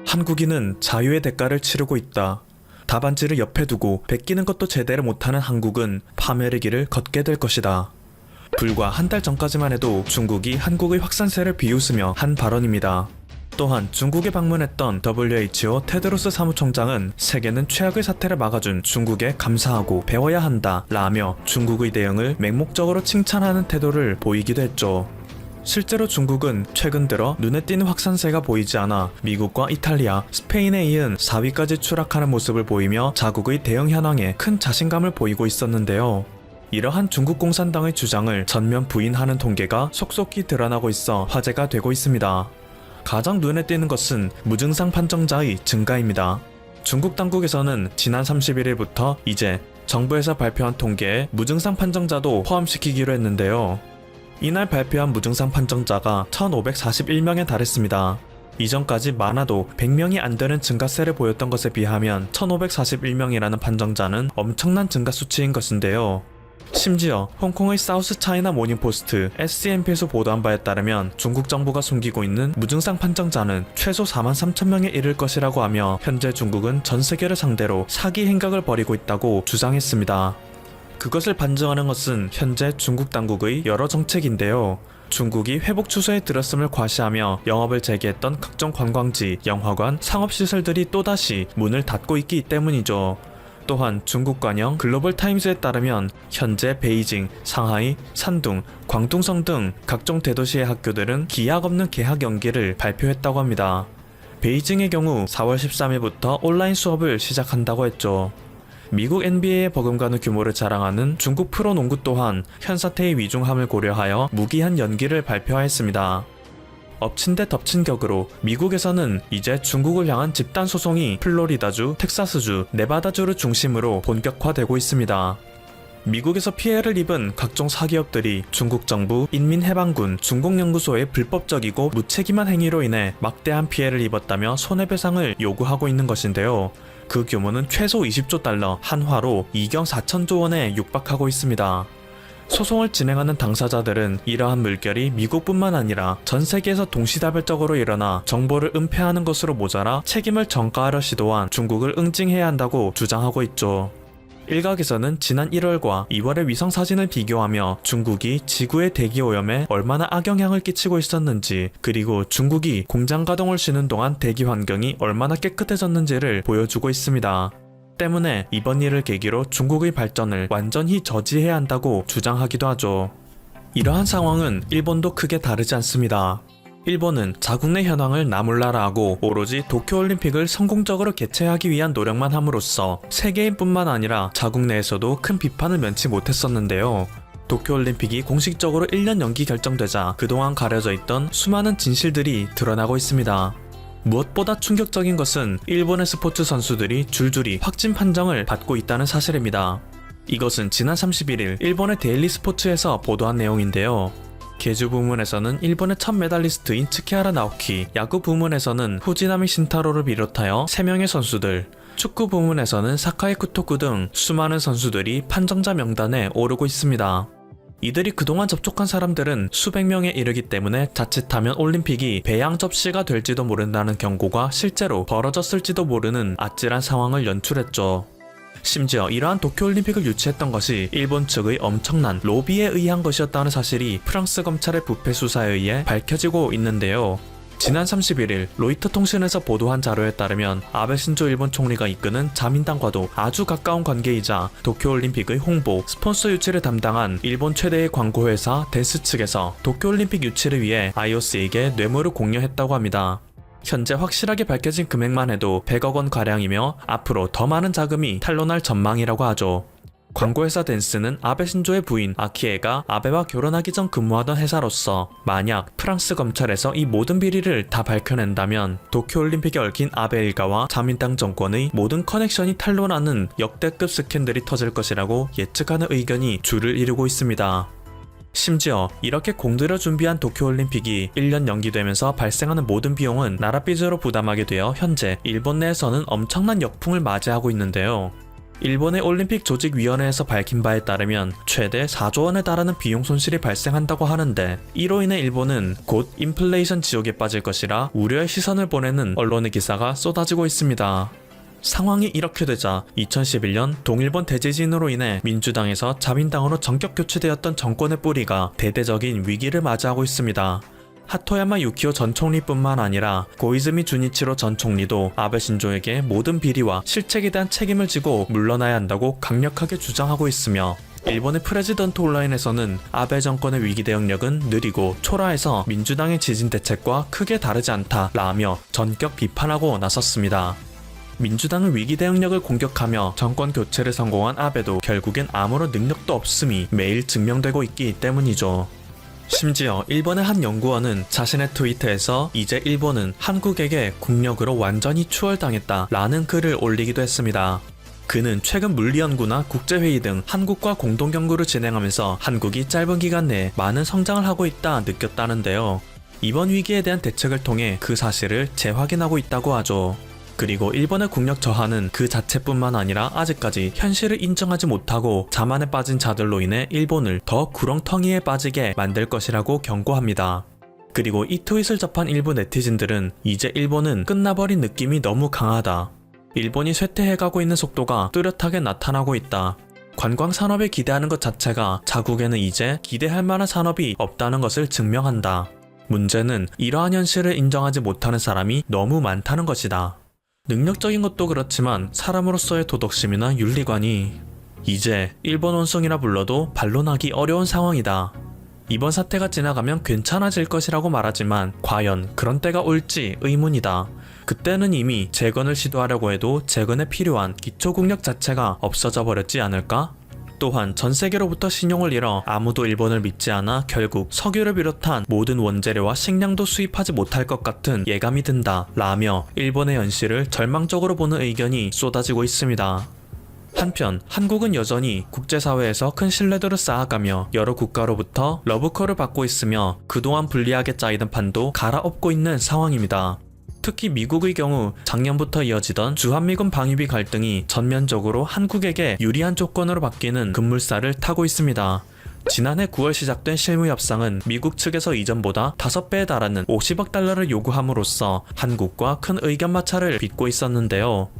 한국인은 자유의 대가를 치르고 있다. 답안지를 옆에 두고 베끼는 것도 제대로 못하는 한국은 파멸의 길을 걷게 될 것이다. 불과 한 달 전까지만 해도 중국이 한국의 확산세를 비웃으며 한 발언입니다. 또한 중국에 방문했던 WHO 테드로스 사무총장은 세계는 최악의 사태를 막아준 중국에 감사하고 배워야 한다 라며 중국의 대응을 맹목적으로 칭찬하는 태도를 보이기도 했죠. 실제로 중국은 최근 들어 눈에 띄는 확산세가 보이지 않아 미국과 이탈리아, 스페인에 이은 4위까지 추락하는 모습을 보이며 자국의 대응 현황에 큰 자신감을 보이고 있었는데요. 이러한 중국 공산당의 주장을 전면 부인하는 통계가 속속히 드러나고 있어 화제가 되고 있습니다. 가장 눈에 띄는 것은 무증상 판정자의 증가입니다. 중국 당국에서는 지난 31일부터 이제 정부에서 발표한 통계에 무증상 판정자도 포함시키기로 했는데요. 이날 발표한 무증상 판정자가 1541명에 달했습니다. 이전까지 많아도 100명이 안 되는 증가세를 보였던 것에 비하면 1541명이라는 판정자는 엄청난 증가 수치인 것인데요. 심지어 홍콩의 사우스 차이나 모닝포스트 SCMP에서 보도한 바에 따르면 중국 정부가 숨기고 있는 무증상 판정자는 최소 43,000명에 이를 것이라고 하며 현재 중국은 전 세계를 상대로 사기 행각을 벌이고 있다고 주장했습니다. 그것을 반증하는 것은 현재 중국 당국의 여러 정책인데요. 중국이 회복 추세에 들었음을 과시하며 영업을 재개했던 각종 관광지, 영화관, 상업시설들이 또다시 문을 닫고 있기 때문이죠. 또한 중국 관영 글로벌 타임즈에 따르면 현재 베이징, 상하이, 산둥, 광둥성 등 각종 대도시의 학교들은 기약 없는 개학 연기를 발표했다고 합니다. 베이징의 경우 4월 13일부터 온라인 수업을 시작한다고 했죠. 미국 NBA에 버금가는 규모를 자랑하는 중국 프로농구 또한 현 사태의 위중함을 고려하여 무기한 연기를 발표하였습니다. 엎친 데 덮친 격으로 미국에서는 이제 중국을 향한 집단 소송이 플로리다주, 텍사스주, 네바다주를 중심으로 본격화되고 있습니다. 미국에서 피해를 입은 각종 사기업들이 중국 정부, 인민해방군, 중공연구소의 불법적이고 무책임한 행위로 인해 막대한 피해를 입었다며 손해배상을 요구하고 있는 것인데요. 그 규모는 최소 20조 달러, 한화로 2경 4천조 원에 육박하고 있습니다. 소송을 진행하는 당사자들은 이러한 물결이 미국뿐만 아니라 전 세계에서 동시다발적으로 일어나 정보를 은폐하는 것으로 모자라 책임을 전가하려 시도한 중국을 응징해야 한다고 주장하고 있죠. 일각에서는 지난 1월과 2월의 위성사진을 비교하며 중국이 지구의 대기오염에 얼마나 악영향을 끼치고 있었는지, 그리고 중국이 공장 가동을 쉬는 동안 대기 환경이 얼마나 깨끗해졌는지를 보여주고 있습니다. 때문에 이번 일을 계기로 중국의 발전을 완전히 저지해야 한다고 주장하기도 하죠. 이러한 상황은 일본도 크게 다르지 않습니다. 일본은 자국 내 현황을 나몰라라하고 오로지 도쿄올림픽을 성공적으로 개최하기 위한 노력만 함으로써 세계인뿐만 아니라 자국 내에서도 큰 비판을 면치 못했었는데요. 도쿄올림픽이 공식적으로 1년 연기 결정되자 그동안 가려져 있던 수많은 진실들이 드러나고 있습니다. 무엇보다 충격적인 것은 일본의 스포츠 선수들이 줄줄이 확진 판정을 받고 있다는 사실입니다. 이것은 지난 31일 일본의 데일리 스포츠에서 보도한 내용인데요. 계주 부문에서는 일본의 첫 메달리스트인 츠키하라 나오키, 야구 부문에서는 후지나미 신타로를 비롯하여 3명의 선수들, 축구 부문에서는 사카이 쿠토쿠 등 수많은 선수들이 판정자 명단에 오르고 있습니다. 이들이 그동안 접촉한 사람들은 수백 명에 이르기 때문에 자칫하면 올림픽이 배양 접시가 될지도 모른다는 경고가 실제로 벌어졌을지도 모르는 아찔한 상황을 연출했죠. 심지어 이러한 도쿄올림픽을 유치했던 것이 일본 측의 엄청난 로비에 의한 것이었다는 사실이 프랑스 검찰의 부패 수사에 의해 밝혀지고 있는데요. 지난 31일 로이터 통신에서 보도한 자료에 따르면 아베 신조 일본 총리가 이끄는 자민당과도 아주 가까운 관계이자 도쿄올림픽의 홍보, 스폰서 유치를 담당한 일본 최대의 광고회사 데스 측에서 도쿄올림픽 유치를 위해 IOC에게 뇌물을 공여했다고 합니다. 현재 확실하게 밝혀진 금액만 해도 100억 원 가량이며 앞으로 더 많은 자금이 탄로날 전망이라고 하죠. 광고회사 댄스는 아베 신조의 부인 아키에가 아베와 결혼하기 전 근무하던 회사로서 만약 프랑스 검찰에서 이 모든 비리를 다 밝혀낸다면 도쿄올림픽에 얽힌 아베 일가와 자민당 정권의 모든 커넥션이 탄로나는 역대급 스캔들이 터질 것이라고 예측하는 의견이 줄을 이루고 있습니다. 심지어 이렇게 공들여 준비한 도쿄올림픽이 1년 연기되면서 발생하는 모든 비용은 나라 빚으로 부담하게 되어 현재 일본 내에서는 엄청난 역풍을 맞이하고 있는데요. 일본의 올림픽 조직위원회에서 밝힌 바에 따르면 최대 4조 원에 달하는 비용 손실이 발생한다고 하는데, 이로 인해 일본은 곧 인플레이션 지옥에 빠질 것이라 우려의 시선을 보내는 언론의 기사가 쏟아지고 있습니다. 상황이 이렇게 되자 2011년 동일본 대지진으로 인해 민주당에서 자민당으로 전격 교체되었던 정권의 뿌리가 대대적인 위기를 맞이하고 있습니다. 하토야마 유키오 전 총리뿐만 아니라 고이즈미 주니치로 전 총리도 아베 신조에게 모든 비리와 실책에 대한 책임을 지고 물러나야 한다고 강력하게 주장하고 있으며, 일본의 프레지던트 온라인에서는 아베 정권의 위기 대응력은 느리고 초라해서 민주당의 지진 대책과 크게 다르지 않다라며 전격 비판하고 나섰습니다. 민주당의 위기 대응력을 공격하며 정권 교체를 성공한 아베도 결국엔 아무런 능력도 없음이 매일 증명되고 있기 때문이죠. 심지어 일본의 한 연구원은 자신의 트위터에서 이제 일본은 한국에게 국력으로 완전히 추월당했다라는 글을 올리기도 했습니다. 그는 최근 물리연구나 국제회의 등 한국과 공동연구를 진행하면서 한국이 짧은 기간 내에 많은 성장을 하고 있다 느꼈다는데요. 이번 위기에 대한 대책을 통해 그 사실을 재확인하고 있다고 하죠. 그리고 일본의 국력 저하는 그 자체뿐만 아니라 아직까지 현실을 인정하지 못하고 자만에 빠진 자들로 인해 일본을 더 구렁텅이에 빠지게 만들 것이라고 경고합니다. 그리고 이 트윗을 접한 일부 네티즌들은 이제 일본은 끝나버린 느낌이 너무 강하다. 일본이 쇠퇴해가고 있는 속도가 뚜렷하게 나타나고 있다. 관광 산업에 기대하는 것 자체가 자국에는 이제 기대할 만한 산업이 없다는 것을 증명한다. 문제는 이러한 현실을 인정하지 못하는 사람이 너무 많다는 것이다. 능력적인 것도 그렇지만 사람으로서의 도덕심이나 윤리관이 이제 일본 원숭이라 불러도 반론하기 어려운 상황이다. 이번 사태가 지나가면 괜찮아질 것이라고 말하지만 과연 그런 때가 올지 의문이다. 그때는 이미 재건을 시도하려고 해도 재건에 필요한 기초국력 자체가 없어져 버렸지 않을까? 또한 전 세계로부터 신용을 잃어 아무도 일본을 믿지 않아 결국 석유를 비롯한 모든 원재료와 식량도 수입하지 못할 것 같은 예감이 든다 라며 일본의 현실을 절망적으로 보는 의견이 쏟아지고 있습니다. 한편 한국은 여전히 국제사회에서 큰 신뢰도를 쌓아가며 여러 국가로부터 러브콜을 받고 있으며 그동안 불리하게 짜이던 판도 갈아엎고 있는 상황입니다. 특히 미국의 경우 작년부터 이어지던 주한미군 방위비 갈등이 전면적으로 한국에게 유리한 조건으로 바뀌는 급물살을 타고 있습니다. 지난해 9월 시작된 실무 협상은 미국 측에서 이전보다 5배에 달하는 50억 달러를 요구함으로써 한국과 큰 의견 마찰을 빚고 있었는데요.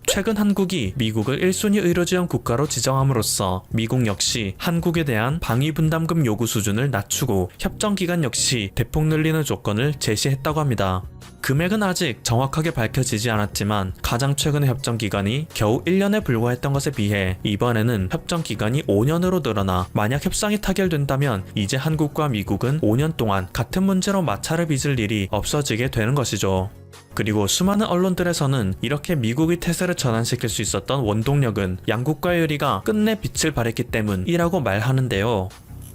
최근 한국이 미국을 1순위 의료지원 국가로 지정함으로써 미국 역시 한국에 대한 방위 분담금 요구 수준을 낮추고 협정 기간 역시 대폭 늘리는 조건을 제시했다고 합니다. 금액은 아직 정확하게 밝혀지지 않았지만 가장 최근의 협정 기간이 겨우 1년에 불과했던 것에 비해 이번에는 협정 기간이 5년으로 늘어나 만약 협상이 타결된다면 이제 한국과 미국은 5년 동안 같은 문제로 마찰을 빚을 일이 없어지게 되는 것이죠. 그리고 수많은 언론들에서는 이렇게 미국의 태세를 전환시킬 수 있었던 원동력은 양국과의 의리가 끝내 빛을 발했기 때문이라고 말하는데요.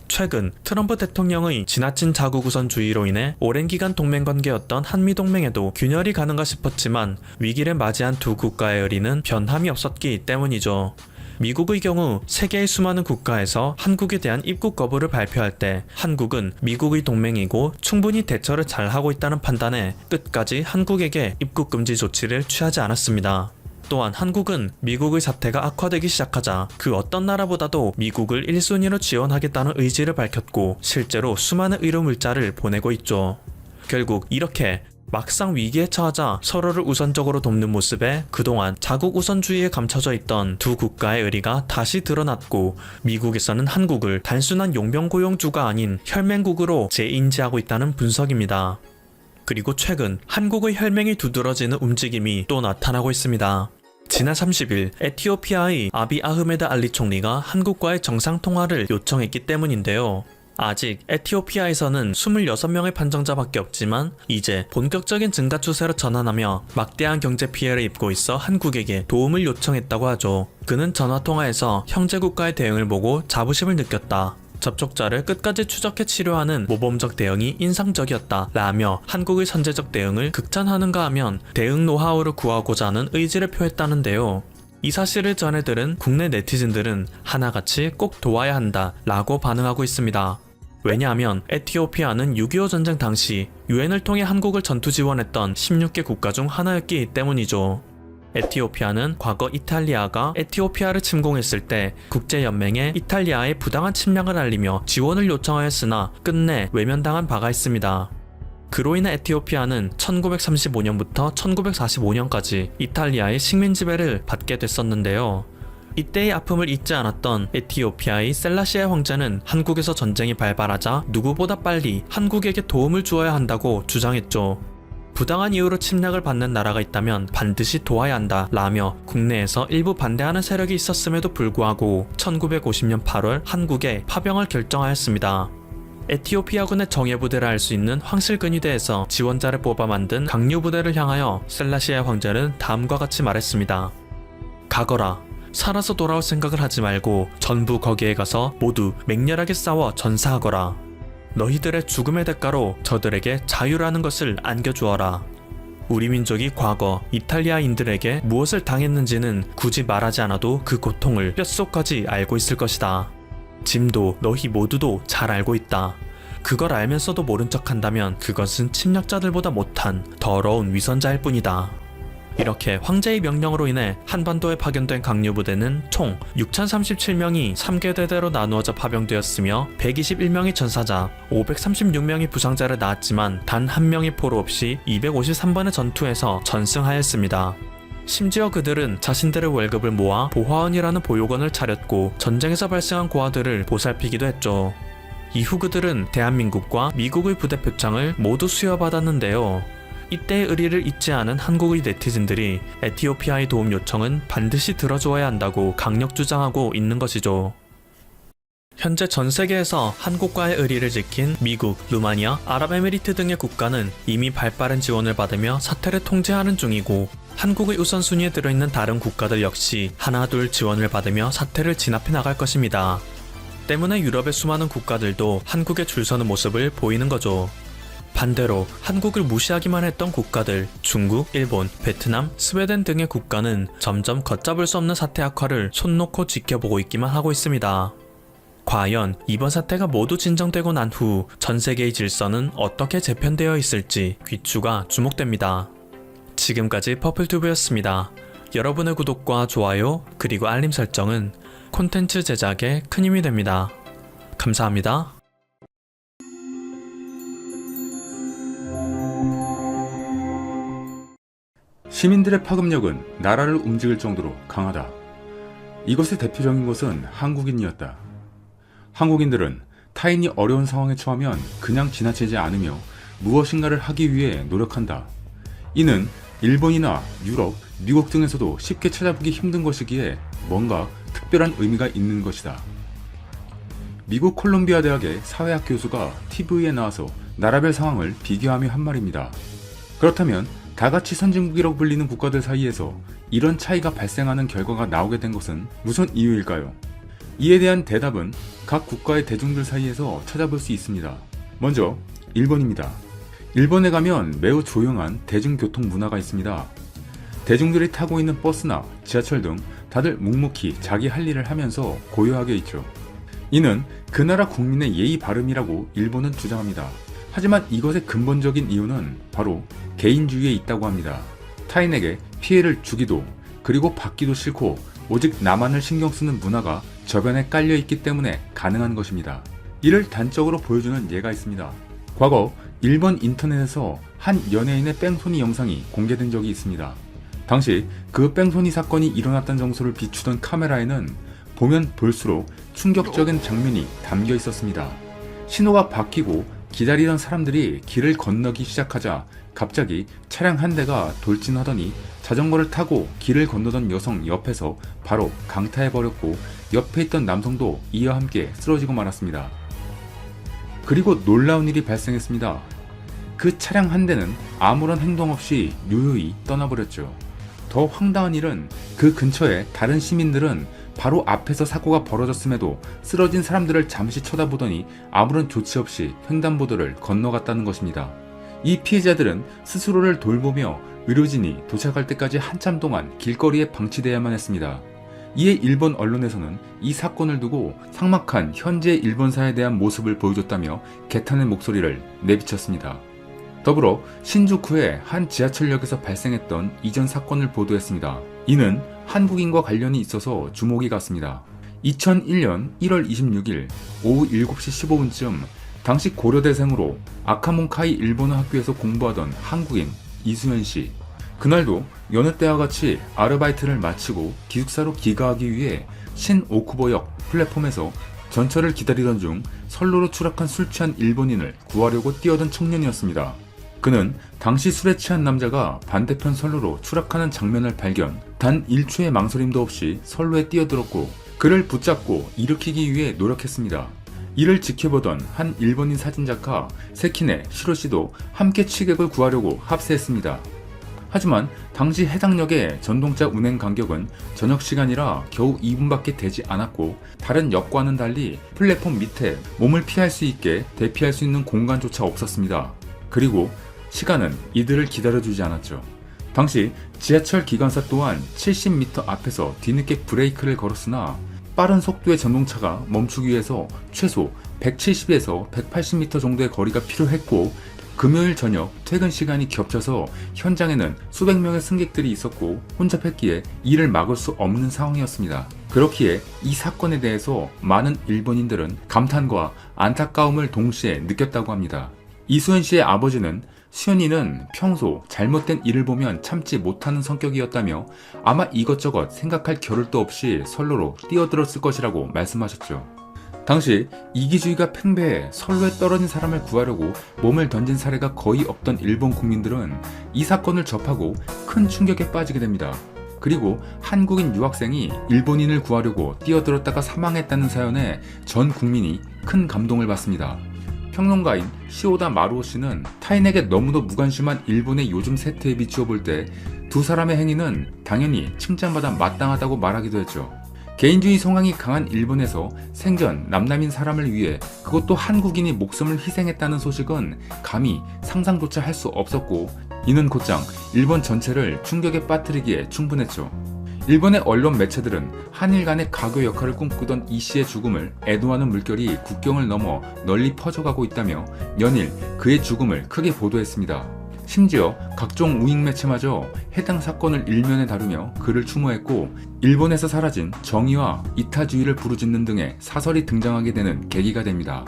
최근 트럼프 대통령의 지나친 자국우선주의로 인해 오랜 기간 동맹관계였던 한미동맹에도 균열이 가는가 싶었지만 위기를 맞이한 두 국가의 의리는 변함이 없었기 때문이죠. 미국의 경우 세계의 수많은 국가에서 한국에 대한 입국 거부를 발표할 때 한국은 미국의 동맹이고 충분히 대처를 잘하고 있다는 판단에 끝까지 한국에게 입국 금지 조치를 취하지 않았습니다. 또한 한국은 미국의 사태가 악화되기 시작하자 그 어떤 나라보다도 미국을 1순위로 지원하겠다는 의지를 밝혔고 실제로 수많은 의료 물자를 보내고 있죠. 결국 이렇게 막상 위기에 처하자 서로를 우선적으로 돕는 모습에 그동안 자국 우선주의에 감춰져 있던 두 국가의 의리가 다시 드러났고 미국에서는 한국을 단순한 용병고용주가 아닌 혈맹국으로 재인지하고 있다는 분석입니다. 그리고 최근 한국의 혈맹이 두드러지는 움직임이 또 나타나고 있습니다. 지난 30일 에티오피아의 아비 아흐메드 알리 총리가 한국과의 정상통화를 요청했기 때문인데요. 아직 에티오피아에서는 26명의 판정자밖에 없지만 이제 본격적인 증가 추세로 전환하며 막대한 경제 피해를 입고 있어 한국에게 도움을 요청했다고 하죠. 그는 전화통화에서 형제국가의 대응을 보고 자부심을 느꼈다. 접촉자를 끝까지 추적해 치료하는 모범적 대응이 인상적이었다 라며 한국의 선제적 대응을 극찬하는가 하면 대응 노하우를 구하고자 하는 의지를 표했다는데요. 이 사실을 전해 들은 국내 네티즌들은 하나같이 꼭 도와야 한다 라고 반응하고 있습니다. 왜냐하면 에티오피아는 6.25 전쟁 당시 유엔을 통해 한국을 전투 지원했던 16개 국가 중 하나였기 때문이죠. 에티오피아는 과거 이탈리아가 에티오피아를 침공했을 때 국제연맹에 이탈리아의 부당한 침략을 알리며 지원을 요청하였으나 끝내 외면당한 바가 있습니다. 그로 인해 에티오피아는 1935년부터 1945년까지 이탈리아의 식민 지배를 받게 됐었는데요. 이때의 아픔을 잊지 않았던 에티오피아의 셀라시아 황제는 한국에서 전쟁이 발발하자 누구보다 빨리 한국에게 도움을 주어야 한다고 주장했죠. 부당한 이유로 침략을 받는 나라가 있다면 반드시 도와야 한다 라며 국내에서 일부 반대하는 세력이 있었음에도 불구하고 1950년 8월 한국에 파병을 결정하였습니다. 에티오피아군의 정예부대를 할 수 있는 황실근위대에서 지원자를 뽑아 만든 강류부대를 향하여 셀라시아 황제는 다음과 같이 말했습니다. 가거라. 살아서 돌아올 생각을 하지 말고 전부 거기에 가서 모두 맹렬하게 싸워 전사하거라. 너희들의 죽음의 대가로 저들에게 자유라는 것을 안겨주어라. 우리 민족이 과거 이탈리아인들에게 무엇을 당했는지는 굳이 말하지 않아도 그 고통을 뼛속까지 알고 있을 것이다. 짐도 너희 모두도 잘 알고 있다. 그걸 알면서도 모른 척한다면 그것은 침략자들보다 못한 더러운 위선자일 뿐이다. 이렇게 황제의 명령으로 인해 한반도에 파견된 강류부대는 총 6,037명이 3개 대대로 나누어져 파병되었으며 121명이 전사자, 536명이 부상자를 낳았지만 단 한 명의 포로 없이 253번의 전투에서 전승하였습니다. 심지어 그들은 자신들의 월급을 모아 보화원이라는 보육원을 차렸고 전쟁에서 발생한 고아들을 보살피기도 했죠. 이후 그들은 대한민국과 미국의 부대 표창을 모두 수여받았는데요. 이때의 의리를 잊지 않은 한국의 네티즌들이 에티오피아의 도움 요청은 반드시 들어주어야 한다고 강력 주장하고 있는 것이죠. 현재 전 세계에서 한국과의 의리를 지킨 미국, 루마니아, 아랍에미리트 등의 국가는 이미 발빠른 지원을 받으며 사태를 통제하는 중이고 한국의 우선순위에 들어있는 다른 국가들 역시 하나둘 지원을 받으며 사태를 진압해 나갈 것입니다. 때문에 유럽의 수많은 국가들도 한국에 줄 서는 모습을 보이는 거죠. 반대로 한국을 무시하기만 했던 국가들 중국, 일본, 베트남, 스웨덴 등의 국가는 점점 걷잡을 수 없는 사태 악화를 손 놓고 지켜보고 있기만 하고 있습니다. 과연 이번 사태가 모두 진정되고 난 후 전 세계의 질서는 어떻게 재편되어 있을지 귀추가 주목됩니다. 지금까지 퍼플튜브였습니다. 여러분의 구독과 좋아요 그리고 알림 설정은 콘텐츠 제작에 큰 힘이 됩니다. 감사합니다. 시민들의 파급력은 나라를 움직일 정도로 강하다. 이것의 대표적인 것은 한국인이었다. 한국인들은 타인이 어려운 상황에 처하면 그냥 지나치지 않으며 무엇인가를 하기 위해 노력한다. 이는 일본이나 유럽, 미국 등에서도 쉽게 찾아보기 힘든 것이기에 뭔가 특별한 의미가 있는 것이다. 미국 콜롬비아 대학의 사회학 교수가 TV에 나와서 나라별 상황을 비교하며 한 말입니다. 그렇다면 다같이 선진국이라고 불리는 국가들 사이에서 이런 차이가 발생하는 결과가 나오게 된 것은 무슨 이유일까요? 이에 대한 대답은 각 국가의 대중들 사이에서 찾아볼 수 있습니다. 먼저 일본입니다. 일본에 가면 매우 조용한 대중교통 문화가 있습니다. 대중들이 타고 있는 버스나 지하철 등 다들 묵묵히 자기 할 일을 하면서 고요하게 있죠. 이는 그 나라 국민의 예의 바름이라고 일본은 주장합니다. 하지만 이것의 근본적인 이유는 바로 개인주의에 있다고 합니다. 타인에게 피해를 주기도 그리고 받기도 싫고 오직 나만을 신경 쓰는 문화가 저변에 깔려 있기 때문에 가능한 것입니다. 이를 단적으로 보여주는 예가 있습니다. 과거 일본 인터넷에서 한 연예인의 뺑소니 영상이 공개된 적이 있습니다. 당시 그 뺑소니 사건이 일어났던 장소를 비추던 카메라에는 보면 볼수록 충격적인 장면이 담겨 있었습니다. 신호가 바뀌고 기다리던 사람들이 길을 건너기 시작하자 갑자기 차량 한 대가 돌진하더니 자전거를 타고 길을 건너던 여성 옆에서 바로 강타해버렸고 옆에 있던 남성도 이와 함께 쓰러지고 말았습니다. 그리고 놀라운 일이 발생했습니다. 그 차량 한 대는 아무런 행동 없이 유유히 떠나버렸죠. 더 황당한 일은 그 근처에 다른 시민들은 바로 앞에서 사고가 벌어졌음에도 쓰러진 사람들을 잠시 쳐다보더니 아무런 조치 없이 횡단보도를 건너갔다는 것입니다. 이 피해자들은 스스로를 돌보며 의료진이 도착할 때까지 한참 동안 길거리에 방치되어야만 했습니다. 이에 일본 언론에서는 이 사건을 두고 삭막한 현재 일본사에 대한 모습을 보여줬다며 개탄의 목소리를 내비쳤습니다. 더불어 신주쿠의 한 지하철역에서 발생했던 이전 사건을 보도했습니다. 이는 한국인과 관련이 있어서 주목이 갔습니다. 2001년 1월 26일 오후 7시 15분쯤 당시 고려대생으로 아카몬카이 일본어 학교에서 공부하던 한국인 이수연 씨. 그날도 여느 때와 같이 아르바이트를 마치고 기숙사로 귀가하기 위해 신오쿠보역 플랫폼에서 전철을 기다리던 중 선로로 추락한 술 취한 일본인을 구하려고 뛰어든 청년이었습니다. 그는 당시 술에 취한 남자가 반대편 선로로 추락하는 장면을 발견, 단 1초의 망설임도 없이 선로에 뛰어들었고 그를 붙잡고 일으키기 위해 노력했습니다. 이를 지켜보던 한 일본인 사진작가 세키네 시로씨도 함께 취객을 구하려고 합세했습니다. 하지만 당시 해당 역의 전동차 운행 간격은 저녁 시간이라 겨우 2분밖에 되지 않았고 다른 역과는 달리 플랫폼 밑에 몸을 피할 수 있게 대피할 수 있는 공간조차 없었습니다. 그리고 시간은 이들을 기다려주지 않았죠. 당시 지하철 기관사 또한 70m 앞에서 뒤늦게 브레이크를 걸었으나 빠른 속도의 전동차가 멈추기 위해서 최소 170에서 180m 정도의 거리가 필요했고 금요일 저녁 퇴근 시간이 겹쳐서 현장에는 수백 명의 승객들이 있었고 혼잡했기에 이를 막을 수 없는 상황이었습니다. 그렇기에 이 사건에 대해서 많은 일본인들은 감탄과 안타까움을 동시에 느꼈다고 합니다. 이수연 씨의 아버지는 수연이는 평소 잘못된 일을 보면 참지 못하는 성격이었다며 아마 이것저것 생각할 겨를도 없이 선로로 뛰어들었을 것이라고 말씀하셨죠. 당시 이기주의가 팽배해 선로에 떨어진 사람을 구하려고 몸을 던진 사례가 거의 없던 일본 국민들은 이 사건을 접하고 큰 충격에 빠지게 됩니다. 그리고 한국인 유학생이 일본인을 구하려고 뛰어들었다가 사망했다는 사연에 전 국민이 큰 감동을 받습니다. 평론가인 시오다 마루오 씨는 타인에게 너무도 무관심한 일본의 요즘 세태에 비추어 볼 때 두 사람의 행위는 당연히 칭찬받아 마땅하다고 말하기도 했죠. 개인주의 성향이 강한 일본에서 생전 남남인 사람을 위해 그것도 한국인이 목숨을 희생했다는 소식은 감히 상상조차 할 수 없었고 이는 곧장 일본 전체를 충격에 빠뜨리기에 충분했죠. 일본의 언론 매체들은 한일 간의 가교 역할을 꿈꾸던 이 씨의 죽음을 애도하는 물결이 국경을 넘어 널리 퍼져가고 있다며 연일 그의 죽음을 크게 보도했습니다. 심지어 각종 우익 매체마저 해당 사건을 일면에 다루며 그를 추모했고 일본에서 사라진 정의와 이타주의를 부르짖는 등의 사설이 등장하게 되는 계기가 됩니다.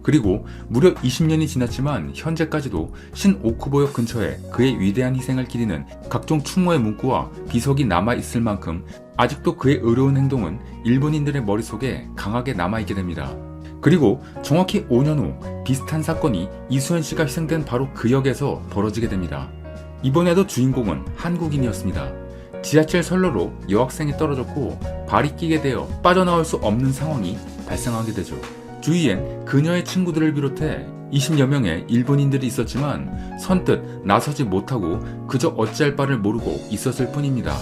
그리고 무려 20년이 지났지만 현재까지도 신오쿠보역 근처에 그의 위대한 희생을 기리는 각종 추모의 문구와 비석이 남아있을 만큼 아직도 그의 의로운 행동은 일본인들의 머릿속에 강하게 남아있게 됩니다. 그리고 정확히 5년 후 비슷한 사건이 이수연 씨가 희생된 바로 그 역에서 벌어지게 됩니다. 이번에도 주인공은 한국인이었습니다. 지하철 선로로 여학생이 떨어졌고 발이 끼게 되어 빠져나올 수 없는 상황이 발생하게 되죠. 주위엔 그녀의 친구들을 비롯해 20여 명의 일본인들이 있었지만 선뜻 나서지 못하고 그저 어찌할 바를 모르고 있었을 뿐입니다.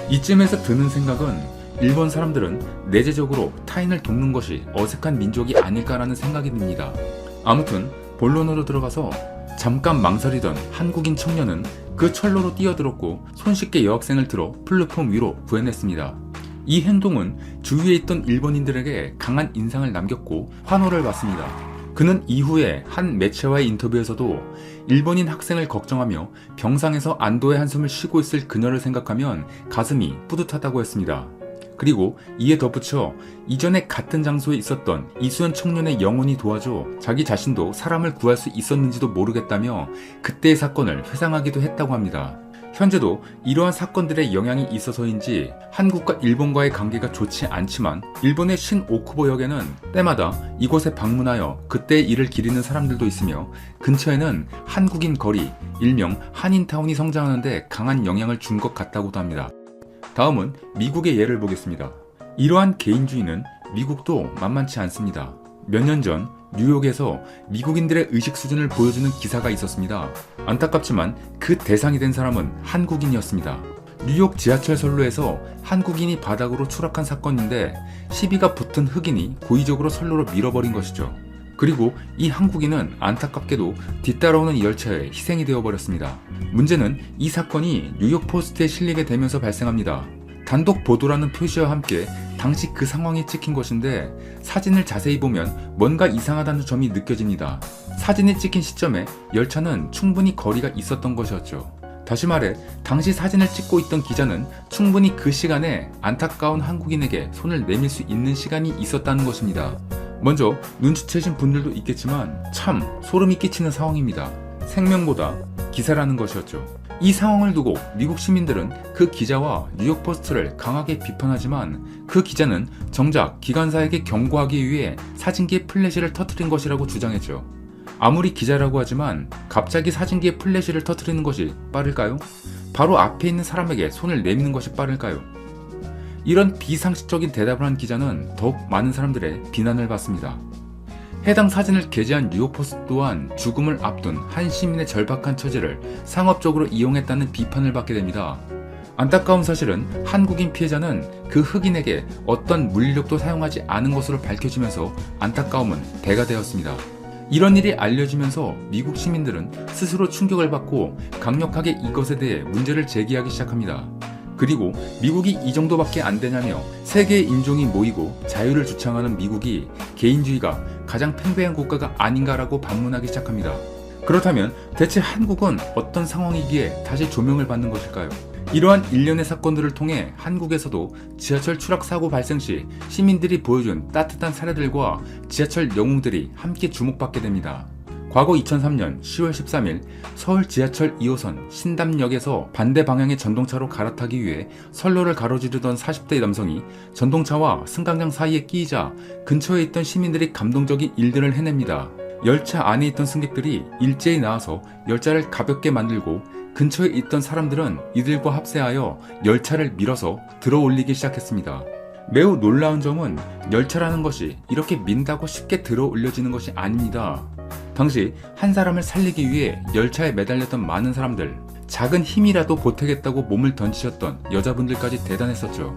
이쯤에서 드는 생각은 일본 사람들은 내재적으로 타인을 돕는 것이 어색한 민족이 아닐까라는 생각이 듭니다. 아무튼 본론으로 들어가서 잠깐 망설이던 한국인 청년은 그 철로로 뛰어들었고 손쉽게 여학생을 들어 플랫폼 위로 구해냈습니다. 이 행동은 주위에 있던 일본인들에게 강한 인상을 남겼고 환호를 받습니다. 그는 이후에 한 매체와의 인터뷰에서도 일본인 학생을 걱정하며 병상에서 안도의 한숨을 쉬고 있을 그녀를 생각하면 가슴이 뿌듯하다고 했습니다. 그리고 이에 덧붙여 이전에 같은 장소에 있었던 이수연 청년의 영혼이 도와줘 자기 자신도 사람을 구할 수 있었는지도 모르겠다며 그때의 사건을 회상하기도 했다고 합니다. 현재도 이러한 사건들의 영향이 있어서인지 한국과 일본과의 관계가 좋지 않지만 일본의 신오쿠보역에는 때마다 이곳에 방문하여 그때의 일을 기리는 사람들도 있으며 근처에는 한국인 거리, 일명 한인타운이 성장하는데 강한 영향을 준 것 같다고도 합니다. 다음은 미국의 예를 보겠습니다. 이러한 개인주의는 미국도 만만치 않습니다. 몇 년 전 뉴욕에서 미국인들의 의식 수준을 보여주는 기사가 있었습니다. 안타깝지만 그 대상이 된 사람은 한국인이었습니다. 뉴욕 지하철 선로에서 한국인이 바닥으로 추락한 사건인데 시비가 붙은 흑인이 고의적으로 선로로 밀어버린 것이죠. 그리고 이 한국인은 안타깝게도 뒤따라오는 열차에 희생이 되어버렸습니다. 문제는 이 사건이 뉴욕 포스트에 실리게 되면서 발생합니다. 단독 보도라는 표시와 함께 당시 그 상황이 찍힌 것인데 사진을 자세히 보면 뭔가 이상하다는 점이 느껴집니다. 사진이 찍힌 시점에 열차는 충분히 거리가 있었던 것이었죠. 다시 말해 당시 사진을 찍고 있던 기자는 충분히 그 시간에 안타까운 한국인에게 손을 내밀 수 있는 시간이 있었다는 것입니다. 먼저 눈치채신 분들도 있겠지만 참 소름이 끼치는 상황입니다. 생명보다 기사라는 것이었죠. 이 상황을 두고 미국 시민들은 그 기자와 뉴욕포스트를 강하게 비판하지만 그 기자는 정작 기관사에게 경고하기 위해 사진기의 플래시를 터뜨린 것이라고 주장했죠. 아무리 기자라고 하지만 갑자기 사진기의 플래시를 터뜨리는 것이 빠를까요? 바로 앞에 있는 사람에게 손을 내미는 것이 빠를까요? 이런 비상식적인 대답을 한 기자는 더욱 많은 사람들의 비난을 받습니다. 해당 사진을 게재한 뉴욕포스트 또한 죽음을 앞둔 한 시민의 절박한 처지를 상업적으로 이용했다는 비판을 받게 됩니다. 안타까운 사실은 한국인 피해자는 그 흑인에게 어떤 물리력도 사용하지 않은 것으로 밝혀지면서 안타까움은 배가 되었습니다. 이런 일이 알려지면서 미국 시민들은 스스로 충격을 받고 강력하게 이것에 대해 문제를 제기하기 시작합니다. 그리고 미국이 이 정도밖에 안 되냐며 세계의 인종이 모이고 자유를 주창하는 미국이 개인주의가 가장 팽배한 국가가 아닌가라고 반문하기 시작합니다. 그렇다면 대체 한국은 어떤 상황이기에 다시 조명을 받는 것일까요? 이러한 일련의 사건들을 통해 한국에서도 지하철 추락 사고 발생 시 시민들이 보여준 따뜻한 사례들과 지하철 영웅들이 함께 주목받게 됩니다. 과거 2003년 10월 13일 서울 지하철 2호선 신담역에서 반대 방향의 전동차로 갈아타기 위해 선로를 가로지르던 40대 남성이 전동차와 승강장 사이에 끼이자 근처에 있던 시민들이 감동적인 일들을 해냅니다. 열차 안에 있던 승객들이 일제히 나와서 열차를 가볍게 만들고 근처에 있던 사람들은 이들과 합세하여 열차를 밀어서 들어올리기 시작했습니다. 매우 놀라운 점은 열차라는 것이 이렇게 민다고 쉽게 들어올려지는 것이 아닙니다. 당시 한 사람을 살리기 위해 열차에 매달렸던 많은 사람들, 작은 힘이라도 보태겠다고 몸을 던지셨던 여자분들까지 대단했었죠.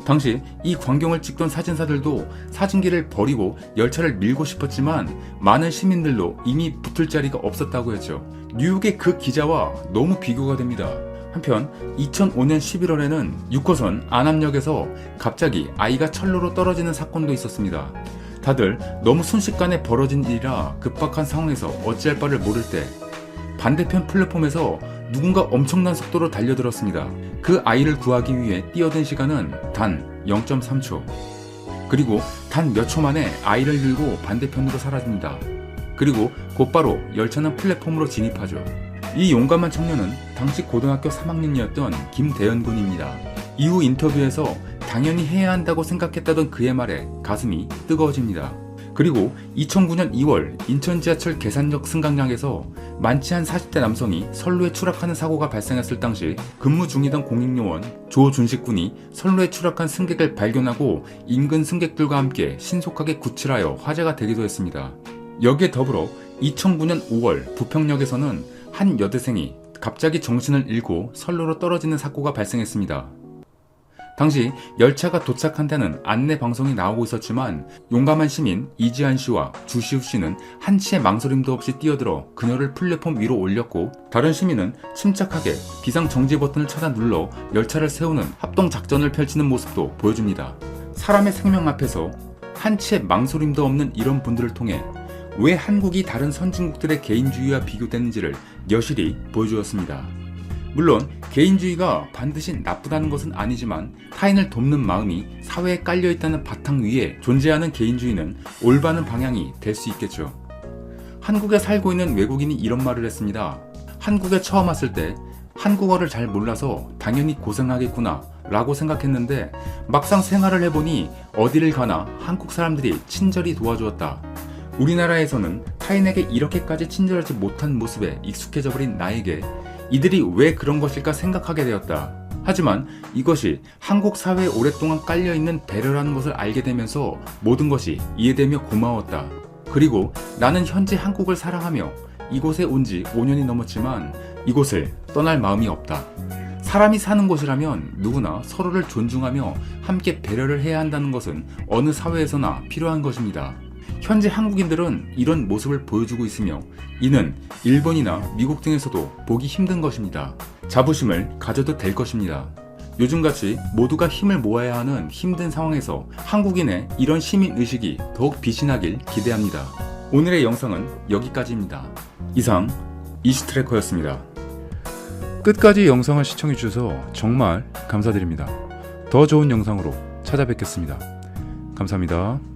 당시 이 광경을 찍던 사진사들도 사진기를 버리고 열차를 밀고 싶었지만 많은 시민들도 이미 붙을 자리가 없었다고 했죠. 뉴욕의 그 기자와 너무 비교가 됩니다. 한편 2005년 11월에는 6호선 안암역에서 갑자기 아이가 철로로 떨어지는 사건도 있었습니다. 다들 너무 순식간에 벌어진 일이라 급박한 상황에서 어찌할 바를 모를 때 반대편 플랫폼에서 누군가 엄청난 속도로 달려들었습니다. 그 아이를 구하기 위해 뛰어든 시간은 단 0.3초. 그리고 단 몇 초 만에 아이를 들고 반대편으로 사라집니다. 그리고 곧바로 열차는 플랫폼으로 진입하죠. 이 용감한 청년은 당시 고등학교 3학년이었던 김대현 군입니다. 이후 인터뷰에서 당연히 해야 한다고 생각했다던 그의 말에 가슴이 뜨거워집니다. 그리고 2009년 2월 인천 지하철 계산역 승강장에서 만취 한 40대 남성이 선로에 추락하는 사고가 발생했을 당시 근무 중이던 공익요원 조준식 군이 선로에 추락한 승객을 발견하고 인근 승객들과 함께 신속하게 구출하여 화제가 되기도 했습니다. 여기에 더불어 2009년 5월 부평역에서는 한 여대생이 갑자기 정신을 잃고 선로로 떨어지는 사고가 발생했습니다. 당시 열차가 도착한 데는 안내 방송이 나오고 있었지만 용감한 시민 이지한 씨와 주시우 씨는 한치의 망설임도 없이 뛰어들어 그녀를 플랫폼 위로 올렸고 다른 시민은 침착하게 비상 정지 버튼을 찾아 눌러 열차를 세우는 합동 작전을 펼치는 모습도 보여줍니다. 사람의 생명 앞에서 한치의 망설임도 없는 이런 분들을 통해 왜 한국이 다른 선진국들의 개인주의와 비교되는지를 여실히 보여주었습니다. 물론 개인주의가 반드시 나쁘다는 것은 아니지만 타인을 돕는 마음이 사회에 깔려있다는 바탕 위에 존재하는 개인주의는 올바른 방향이 될 수 있겠죠. 한국에 살고 있는 외국인이 이런 말을 했습니다. 한국에 처음 왔을 때 한국어를 잘 몰라서 당연히 고생하겠구나 라고 생각했는데 막상 생활을 해보니 어디를 가나 한국 사람들이 친절히 도와주었다. 우리나라에서는 타인에게 이렇게까지 친절하지 못한 모습에 익숙해져 버린 나에게 이들이 왜 그런 것일까 생각하게 되었다. 하지만 이것이 한국 사회에 오랫동안 깔려있는 배려라는 것을 알게 되면서 모든 것이 이해되며 고마웠다. 그리고 나는 현재 한국을 사랑하며 이곳에 온 지 5년이 넘었지만 이곳을 떠날 마음이 없다. 사람이 사는 곳이라면 누구나 서로를 존중하며 함께 배려를 해야 한다는 것은 어느 사회에서나 필요한 것입니다. 현재 한국인들은 이런 모습을 보여주고 있으며 이는 일본이나 미국 등에서도 보기 힘든 것입니다. 자부심을 가져도 될 것입니다. 요즘같이 모두가 힘을 모아야 하는 힘든 상황에서 한국인의 이런 시민의식이 더욱 빛이 나길 기대합니다. 오늘의 영상은 여기까지입니다. 이상 이슈트래커였습니다. 끝까지 영상을 시청해주셔서 정말 감사드립니다. 더 좋은 영상으로 찾아뵙겠습니다. 감사합니다.